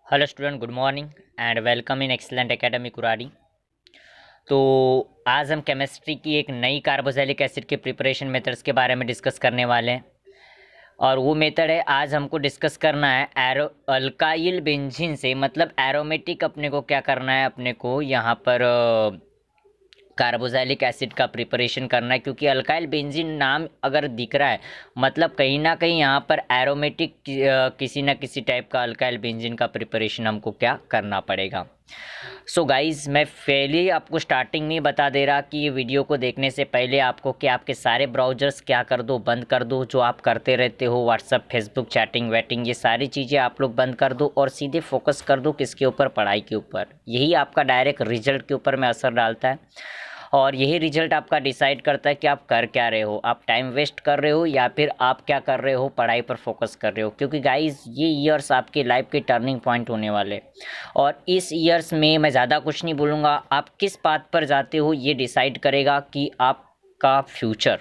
Hello student, good morning and welcome in excellent academy Kurari. तो आज हम केमिस्ट्री की एक नई कार्बोक्सिलिक एसिड के प्रिपरेशन मेथड्स के बारे में डिस्कस करने वाले हैं। और वो मेथड है, आज हमको डिस्कस करना है एरो अल्काइल बेंजीन से, मतलब एरोमेटिक अपने को क्या करना है, अपने को यहाँ पर कार्बोक्सिलिक एसिड का प्रिपरेशन करना है। क्योंकि अल्काइल बेंजीन नाम अगर दिख रहा है मतलब कहीं ना कहीं यहाँ पर एरोमेटिक किसी ना किसी टाइप का अल्काइल बेंजीन का प्रिपरेशन हमको क्या करना पड़ेगा। सो गाइज, मैं पहले आपको स्टार्टिंग में बता दे रहा कि ये वीडियो को देखने से पहले आपको कि आपके सारे ब्राउजर्स क्या कर दो, बंद कर दो, जो आप करते रहते हो व्हाट्सअप, फेसबुक, चैटिंग वैटिंग, ये सारी चीज़ें आप लोग बंद कर दो और सीधे फोकस कर दो किसके ऊपर, पढ़ाई के ऊपर। यही आपका डायरेक्ट रिजल्ट के ऊपर में असर डालता है और यही रिजल्ट आपका डिसाइड करता है कि आप कर क्या रहे हो, आप टाइम वेस्ट कर रहे हो या फिर आप क्या कर रहे हो, पढ़ाई पर फोकस कर रहे हो। क्योंकि गाइस, ये ईयर्स आपके लाइफ के टर्निंग पॉइंट होने वाले और इस ईयर्स में मैं ज़्यादा कुछ नहीं बोलूँगा, आप किस पाथ पर जाते हो ये डिसाइड करेगा कि आपका फ्यूचर।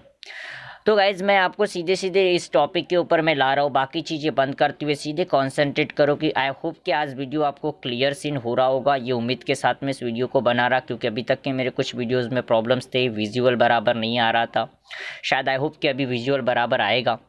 तो गाइज़, मैं आपको सीधे सीधे इस टॉपिक के ऊपर मैं ला रहा हूँ, बाकी चीज़ें बंद करते हुए सीधे कॉन्सेंट्रेट करो। कि आई होप कि आज वीडियो आपको क्लियर सीन हो रहा होगा, ये उम्मीद के साथ में इस वीडियो को बना रहा। क्योंकि अभी तक के मेरे कुछ वीडियोज़ में प्रॉब्लम्स थे, विजुअल बराबर नहीं आ रहा था। शायद आई होप कि अभी विजुअल बराबर आएगा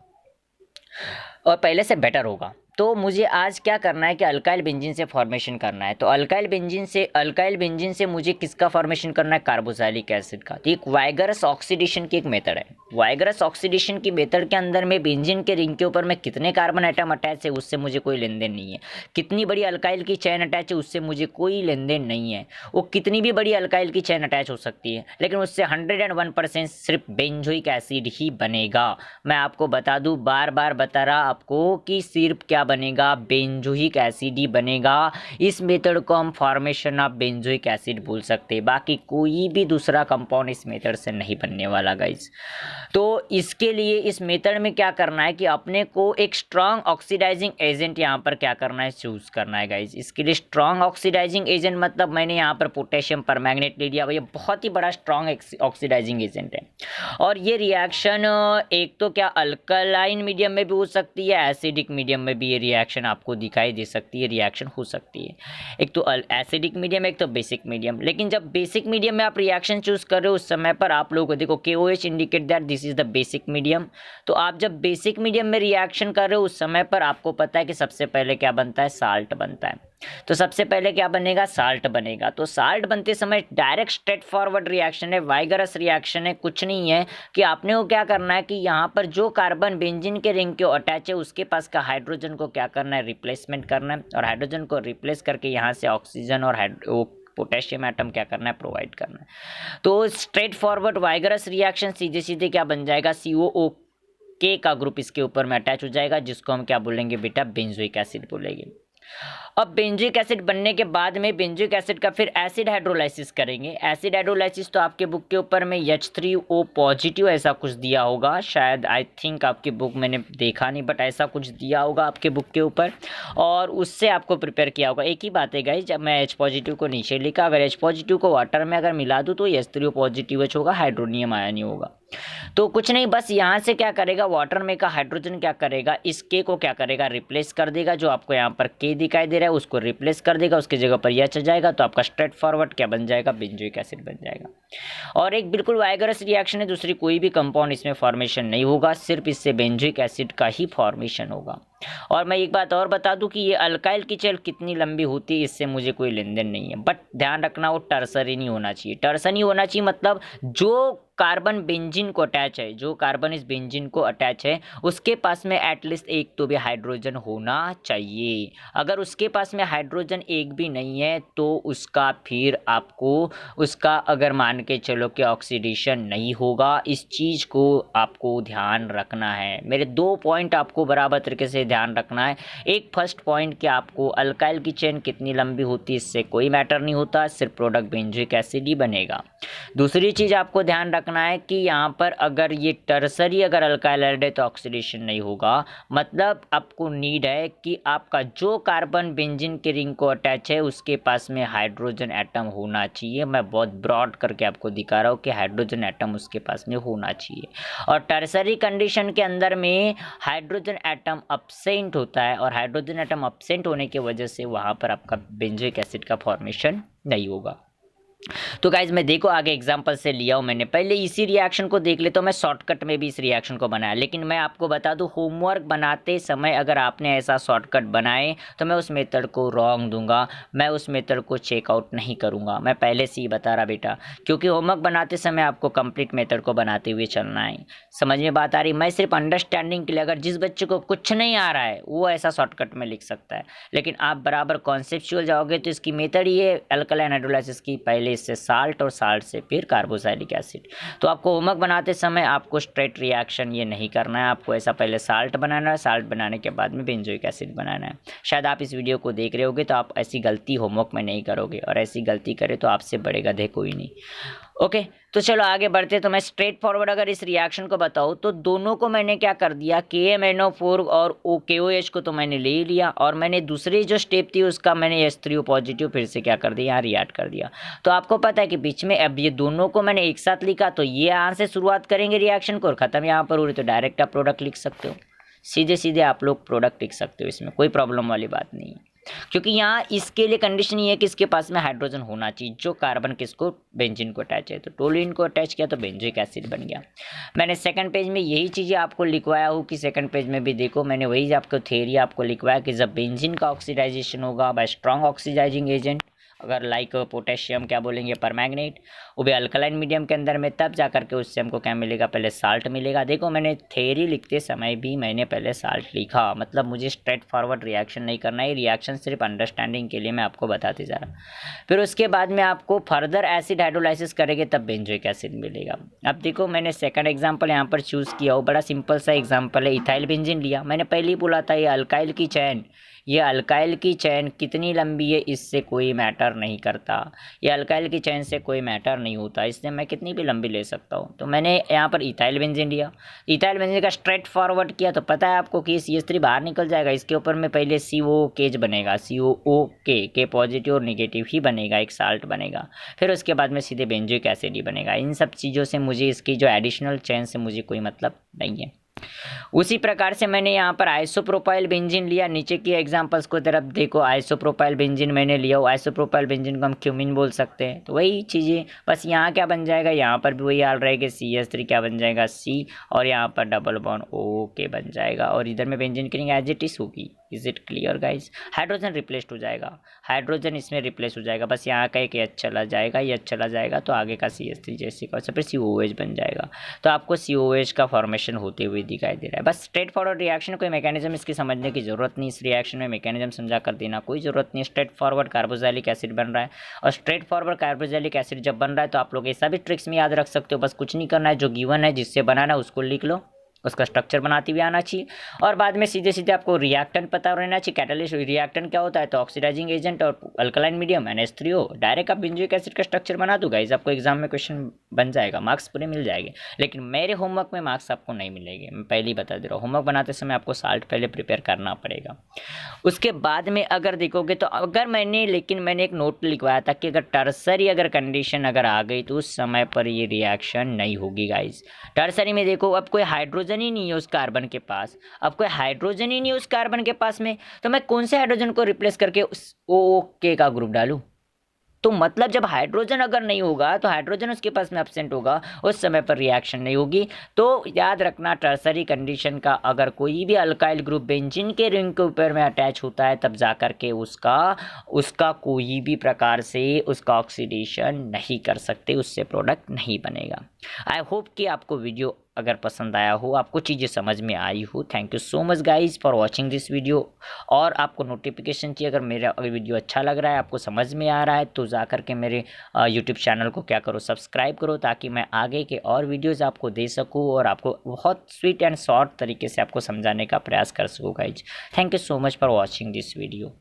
और पहले से बेटर होगा। तो मुझे आज क्या करना है कि अल्काइल बेंजीन से फॉर्मेशन करना है। तो अल्काइल बेंजीन से मुझे किसका फॉर्मेशन करना है, कार्बोक्सिलिक एसिड का। तो एक वाइगरस ऑक्सीडेशन की एक मेथड है। वाइगरस ऑक्सीडेशन की मेथड के अंदर में बेंजीन के रिंग के ऊपर में कितने कार्बन एटम अटैच है उससे मुझे कोई लेन देन नहीं है, कितनी बड़ी अल्काइल की चेन अटैच है उससे मुझे कोई लेन देन नहीं है। वो कितनी भी बड़ी अल्काइल की चेन अटैच हो सकती है, लेकिन उससे 101% सिर्फ बेंजोइक एसिड ही बनेगा। मैं आपको बता दूं, बार बार बता रहा आपको कि सिर्फ क्या बनेगा, बेंजोइक एसिड ही बनेगा। इस मेथड को हम फॉर्मेशन ऑफ बेंजोइक एसिड बोल सकते हैं, बाकी कोई भी दूसरा कंपाउंड इस मेथड से नहीं बनने वाला गाइस। तो इसके लिए इस मेथड में क्या करना है कि अपने को एक स्ट्रांग ऑक्सीडाइजिंग एजेंट यहाँ पर क्या करना है, चूज करना है गाइस। इसके लिए स्ट्रांग ऑक्सीडाइजिंग एजेंट मतलब मैंने यहाँ पर पोटेशियम परमैंगनेट ले लिया, ये बहुत ही बड़ा स्ट्रांग ऑक्सीडाइजिंग एजेंट है। और ये रिएक्शन एक तो क्या अल्कलाइन मीडियम में भी हो सकती है, एसिडिक मीडियम में भी ये रिएक्शन आपको दिखाई दे सकती है, रिएक्शन हो सकती है। एक तो एसिडिक मीडियम, एक तो बेसिक मीडियम। लेकिन जब बेसिक मीडियम में आप रिएक्शन चूज कर रहे हो उस समय पर आप लोगों को देखो KOH indicate that this is the basic medium. तो आप जब बेसिक मीडियम में रिएक्शन कर रहे हो उस समय पर आपको पता है कि सबसे पहले क्या बनता है, साल्ट बनता है। तो सबसे पहले क्या बनेगा, साल्ट बनेगा। तो साल्ट बनते समय डायरेक्ट स्ट्रेट फॉरवर्ड रिएक्शन है, वाइगरस रिएक्शन है, कुछ नहीं है कि आपने को क्या करना है कि यहाँ पर जो कार्बन बेंजीन के रिंग के अटैच है उसके पास का हाइड्रोजन को क्या करना है, रिप्लेसमेंट करना है। और हाइड्रोजन को रिप्लेस करके यहाँ से ऑक्सीजन और पोटेशियम एटम क्या करना है, प्रोवाइड करना है। तो स्ट्रेट फॉरवर्ड वाइगरस रिएक्शन सीधे सीधे क्या बन जाएगा, COO के का ग्रुप इसके ऊपर में अटैच हो जाएगा, जिसको हम क्या बोलेंगे बेटा, बेंजोइक एसिड बोलेंगे। अब बेंजोइक एसिड बनने के बाद में बेंजोइक एसिड का फिर एसिड हाइड्रोलाइसिस करेंगे। एसिड हाइड्रोलाइसिस तो आपके बुक के ऊपर में H3O पॉजिटिव ऐसा कुछ दिया होगा, शायद आई थिंक आपकी बुक मैंने देखा नहीं, बट ऐसा कुछ दिया होगा आपके बुक के ऊपर और उससे आपको प्रिपेयर किया होगा। एक ही बात है गाइस, जब मैं H पॉजिटिव को नीचे लिखा, अगर H पॉजिटिव को वाटर में अगर मिला दूँ तो H3O पॉजिटिव H होगा, हाइड्रोनियम आयन ही होगा। तो कुछ नहीं, बस यहाँ से क्या करेगा, वाटर में का हाइड्रोजन क्या करेगा, इस के को क्या करेगा, रिप्लेस कर देगा। जो आपको यहाँ पर के दिखाई दे रहा है उसको रिप्लेस कर देगा, उसकी जगह पर एच आ जाएगा। तो आपका स्ट्रेट फॉरवर्ड क्या बन जाएगा, बेंजोइक एसिड बन जाएगा। और एक बिल्कुल वाइगरस रिएक्शन है, दूसरी कोई भी कंपाउंड इसमें फॉर्मेशन नहीं होगा, सिर्फ इससे बेंजोइक एसिड का ही फॉर्मेशन होगा। और मैं एक बात और बता दूं कि ये अल्काइल की चेन कितनी लंबी होती है इससे मुझे कोई लेन देन नहीं है, बट ध्यान रखना वो टर्सरी नहीं होना चाहिए। टर्सरी होना चाहिए मतलब जो कार्बन बेंजीन को अटैच है, जो कार्बन इस बेंजीन को अटैच है उसके पास में एटलीस्ट एक तो भी हाइड्रोजन होना चाहिए। अगर उसके पास में हाइड्रोजन एक भी नहीं है तो उसका फिर आपको उसका अगर मान के चलो कि ऑक्सीडेशन नहीं होगा। इस चीज़ को आपको ध्यान रखना है। मेरे 2 पॉइंट आपको बराबर तरीके से ध्यान रखना है। एक फर्स्ट पॉइंट कि आपको अल्काइल की चेन कितनी लंबी होती है इससे कोई मैटर नहीं होता, सिर्फ प्रोडक्ट बेंजोइक एसिड ही बनेगा। दूसरी चीज़ आपको ध्यान रखना है कि यहाँ पर अगर ये टर्सरी अगर अल्काइल हैलाइड है तो ऑक्सीडेशन नहीं होगा। मतलब आपको नीड है कि आपका जो कार्बन बेंजीन के रिंग को अटैच है उसके पास में हाइड्रोजन एटम होना चाहिए। मैं बहुत ब्रॉड करके आपको दिखा रहा हूँ कि हाइड्रोजन एटम उसके पास में होना चाहिए। और टर्सरी कंडीशन के अंदर में हाइड्रोजन एटम अब्सेंट होता है और हाइड्रोजन एटम अब्सेंट होने की वजह से वहाँ पर आपका बेंजोइक एसिड का फॉर्मेशन नहीं होगा। तो गाइज मैं देखो आगे एग्जांपल से लिया हूँ मैंने, पहले इसी रिएक्शन को देख ले तो मैं शॉर्टकट में भी इस रिएक्शन को बनाया, लेकिन मैं आपको बता दूँ होमवर्क बनाते समय अगर आपने ऐसा शॉर्टकट बनाए तो मैं उस मेथड को रॉन्ग दूंगा, मैं उस मेथड को चेकआउट नहीं करूँगा। मैं पहले से ही बता रहा बेटा, क्योंकि होमवर्क बनाते समय आपको कंप्लीट मेथड को बनाते हुए चलना है। समझ में बात आ रही? मैं सिर्फ अंडरस्टैंडिंग के लिए, अगर जिस बच्चे को कुछ नहीं आ रहा है वो ऐसा शॉर्टकट में लिख सकता है, लेकिन आप बराबर कॉन्सेप्चुअल जाओगे तो इसकी मेथड ये अल्कलाइन हाइड्रोलाइसिस की, पहले इससे साल्ट और साल्ट से फिर कार्बोक्सिलिक एसिड। तो आपको होमवर्क बनाते समय आपको स्ट्रेट रिएक्शन ये नहीं करना है, आपको ऐसा पहले साल्ट बनाना है, साल्ट बनाने के बाद में बेंजोइक एसिड बनाना है। शायद आप इस वीडियो को देख रहे होगे तो आप ऐसी गलती होमवर्क में नहीं करोगे, और ऐसी गलती करे तो आपसे बड़े गधे कोई नहीं। ओके तो चलो आगे बढ़ते। तो मैं स्ट्रेट फॉरवर्ड अगर इस रिएक्शन को बताऊँ तो दोनों को मैंने क्या कर दिया, KMnO4 और OKOH को तो मैंने ले लिया, और मैंने दूसरी जो स्टेप थी उसका मैंने H3O पॉजिटिव फिर से क्या कर दिया, यहाँ रिएक्ट कर दिया। तो आपको पता है कि बीच में अब ये दोनों को मैंने एक साथ लिखा, तो ये यहाँ से शुरुआत करेंगे रिएक्शन को और ख़त्म यहाँ पर हो रही, तो डायरेक्ट आप प्रोडक्ट लिख सकते हो, सीधे सीधे आप लोग प्रोडक्ट लिख सकते हो, इसमें कोई प्रॉब्लम वाली बात नहीं है। क्योंकि यहाँ इसके लिए कंडीशन ये है कि इसके पास में हाइड्रोजन होना चाहिए जो कार्बन किसको, बेंजीन को अटैच है। तो टोलुइन को अटैच किया तो बेंजोइक एसिड बन गया। मैंने सेकंड पेज में यही चीज़ें आपको लिखवाया हूँ कि सेकंड पेज में भी देखो मैंने वही आपको थ्योरी आपको लिखवाया कि जब बेंजीन का ऑक्सीडाइजेशन होगा बाय स्ट्रॉन्ग ऑक्सीडाइजिंग एजेंट, अगर लाइक पोटेशियम क्या बोलेंगे परमैंगनेट, वो भी अल्कलाइन मीडियम के अंदर में, तब जा करके उससे हमको क्या मिलेगा, पहले साल्ट मिलेगा। देखो मैंने थ्योरी लिखते समय भी मैंने पहले साल्ट लिखा, मतलब मुझे स्ट्रेट फॉरवर्ड रिएक्शन नहीं करना है, रिएक्शन सिर्फ अंडरस्टैंडिंग के लिए मैं आपको बताते जा रहा। फिर उसके बाद में आपको फर्दर एसिड हाइड्रोलाइसिस करेंगे तब बेंजोइक एसिड मिलेगा। अब देखो मैंने सेकंड एग्जाम्पल यहाँ पर चूज़ किया हो, बड़ा सिंपल सा एग्जाम्पल है, इथाइल बेंजीन लिया। मैंने पहले ही बोला था ये अल्काइल की चैन, ये अल्काइल की चैन कितनी लंबी है इससे कोई मैटर नहीं करता, ये अल्काइल की चैन से कोई मैटर नहीं होता, इससे मैं कितनी भी लंबी ले सकता हूँ। तो मैंने यहाँ पर इथाइल बेंजीन लिया, इथाइल बेंजीन का स्ट्रेट फॉरवर्ड किया तो पता है आपको कि CH3 बाहर निकल जाएगा, इसके ऊपर में पहले COOH बनेगा, COOK के पॉजिटिव और निगेटिव ही बनेगा, एक साल्ट बनेगा, फिर उसके बाद में सीधे बेंजोइक एसिड ही बनेगा। इन सब चीज़ों से मुझे इसकी जो एडिशनल चैन से मुझे कोई मतलब नहीं है। उसी प्रकार से मैंने यहाँ पर आइसोप्रोपाइल बेंजीन लिया, नीचे की एग्जांपल्स को तरफ देखो, आइसोप्रोपाइल बेंजीन मैंने लिया, आइसोप्रोपाइल बेंजीन को हम क्यूमिन बोल सकते हैं। तो वही चीज़ें, बस यहाँ क्या बन जाएगा, यहाँ पर भी वही हाल रहेगा, CH3 क्या बन जाएगा C, और यहाँ पर डबल बॉन्ड OK बन जाएगा, और इधर में बेंजीन की रिंग एज इट इज होगी। Is it clear guys? Hydrogen replaced हो जाएगा, हाइड्रोजन इसमें रिप्लेस हो जाएगा, बस यहाँ का एक H चला जाएगा, ये चला जाएगा तो आगे का CH3 जैसे का फिर COOH बन जाएगा। तो आपको COOH का फॉर्मेशन होते हुए दिखाई दे रहा है। बस स्ट्रेट फॉरवर्ड रिएक्शन, कोई मैकेनिज्म इसकी समझने की जरूरत नहीं, इस रिएक्शन में मैकेनिज्म समझा कर देना कोई जरूरत नहीं। स्ट्रेट फॉरवर्ड कार्बोक्सिलिक एसिड बन रहा है, और स्ट्रेट फॉरवर्ड कार्बोक्सिलिक एसिड जब बन रहा है तो आप लोग ऐसा भी ट्रिक्स में याद रख सकते हो, बस कुछ नहीं करना है, जो गिवन है जिससे बनाना है उसको लिख लो, उसका स्ट्रक्चर बनाते हुए आना चाहिए, और बाद में सीधे सीधे आपको रिएक्टेंट पता रहना चाहिए। कैटालिस्ट रिएक्टेंट क्या होता है, तो ऑक्सीडाइजिंग एजेंट और अल्कलाइन मीडियम NH3O, डायरेक्ट आप बेंजोइक एसिड का स्ट्रक्चर बना दो गाइस, आपको एग्जाम में क्वेश्चन बन जाएगा, मार्क्स पूरे मिल जाएंगे। लेकिन मेरे होमवर्क में मार्क्स आपको नहीं मिलेंगे, मैं पहले ही बता दे रहा हूँ। होमवर्क बनाते समय आपको साल्ट पहले प्रिपेयर करना पड़ेगा, उसके बाद में अगर देखोगे तो अगर मैंने एक नोट लिखवाया था कि अगर टर्सरी अगर कंडीशन अगर आ गई तो उस समय पर ये रिएक्शन नहीं होगी गाइस। टर्सरी में देखो अब कोई हाइड्रोजन ही नहीं है उस कार्बन के पास, अब कोई हाइड्रोजन ही नहीं है उस कार्बन के पास में, तो मैं कौन से हाइड्रोजन को रिप्लेस करके उस OK का ग्रुप डालूं? तो मतलब जब हाइड्रोजन अगर नहीं होगा तो हाइड्रोजन उसके पास में एब्सेंट होगा, उस समय पर रिएक्शन नहीं होगी। तो याद रखना टर्सरी कंडीशन का अगर कोई भी अल्काइल ग्रुप बेंजीन के रिंग के ऊपर में अटैच होता है तब जा कर के उसका कोई भी प्रकार से उसका ऑक्सीडेशन नहीं कर सकते, उससे प्रोडक्ट नहीं बनेगा। आई होप कि आपको वीडियो अगर पसंद आया हो, आपको चीज़ें समझ में आई हो। Thank you so much guys for watching this video. और आपको नोटिफिकेशन चाहिए, अगर मेरा वीडियो अच्छा लग रहा है, आपको समझ में आ रहा है, तो जा कर के मेरे यूट्यूब चैनल को क्या करो, सब्सक्राइब करो, ताकि मैं आगे के और वीडियोज़ आपको दे सकूँ और आपको बहुत स्वीट एंड शॉर्ट तरीके से आपको समझाने का प्रयास कर सकूँ guys. Thank you so much for watching this video.